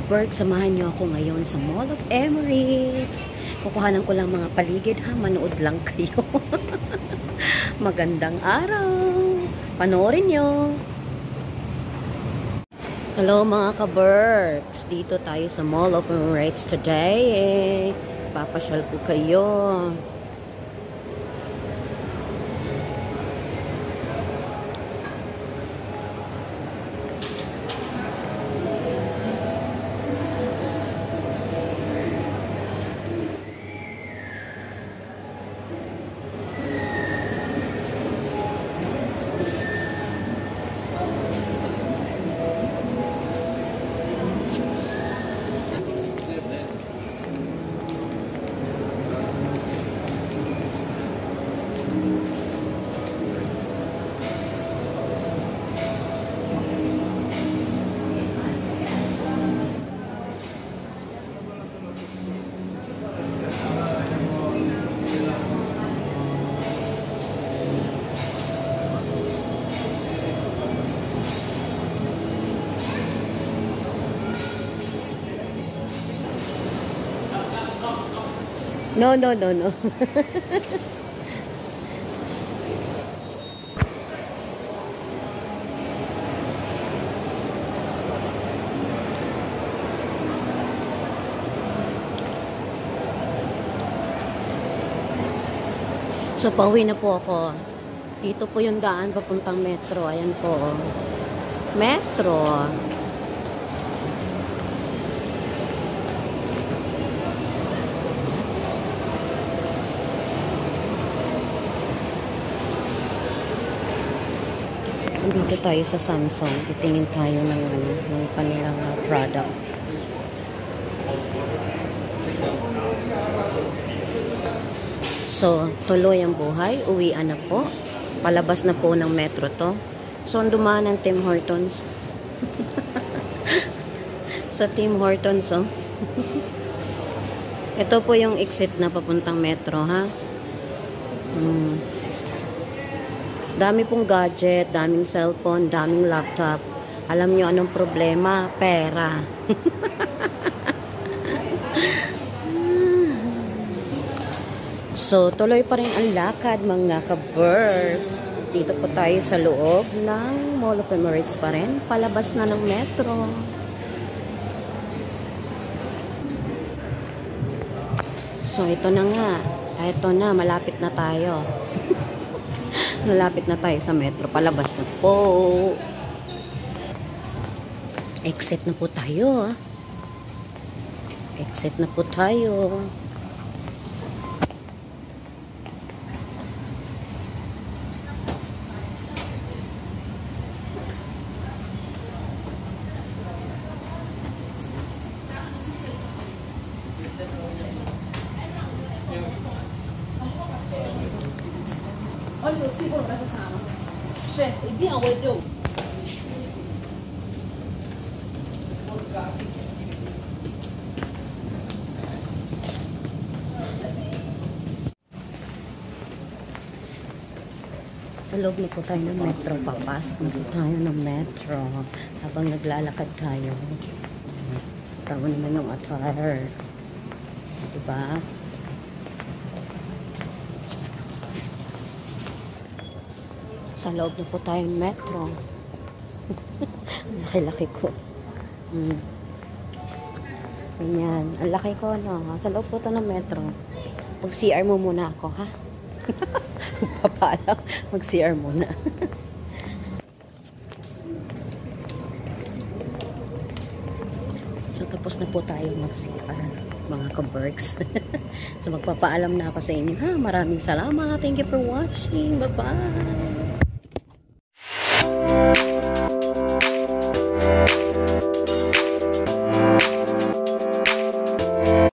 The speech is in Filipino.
ka-Bert, samahan niyo ako ngayon sa Mall of Emirates. Kukuhanan ko lang mga paligid ha, manood lang kayo. Magandang araw. Panoorin niyo. Hello mga ka-Bert. Dito tayo sa Mall of Emirates today. Papasyal ko kayo. No. So, pauwi na po ako. Dito po yung daan papuntang metro. Ayan po. Metro. Dito tayo sa Samsung. Titingin tayo ng kanilang product. So, tuloy ang buhay. Uwian na po. Palabas na po ng metro to. So, ang dumaan ng Tim Hortons. Sa Tim Hortons, oh. Ito po yung exit na papuntang metro, ha? Dami pong gadget, daming cellphone, daming laptop. Alam nyo anong problema? Pera. So, tuloy pa rin ang lakad mga ka-Birds. Dito po tayo sa loob ng Mall of Emirates pa rin. Palabas na ng metro. So, ito na nga. Ito na, malapit na tayo. Malapit na tayo sa metro. Palabas na po. Exit na po tayo. Exit na po tayo. Olha, segura essa sala. Chefe, dia o deu. Sa loob na po tayo ng metro. Papasok na po tayo ng metro. Habang naglalakad tayo. Tawa naman ng attire. Diba? Sa loob na po tayo ng metro. Laki-laki ko. Ganyan. Ang laki ko, no? Sa loob po ito ng metro. Mag-CR mo muna ako, ha? Papala. Mag-CR muna. So, tapos na po tayo mag-CR, mga ka-Berks. So, magpapaalam na ako sa inyo, ha? Maraming salamat. Thank you for watching. Bye-bye.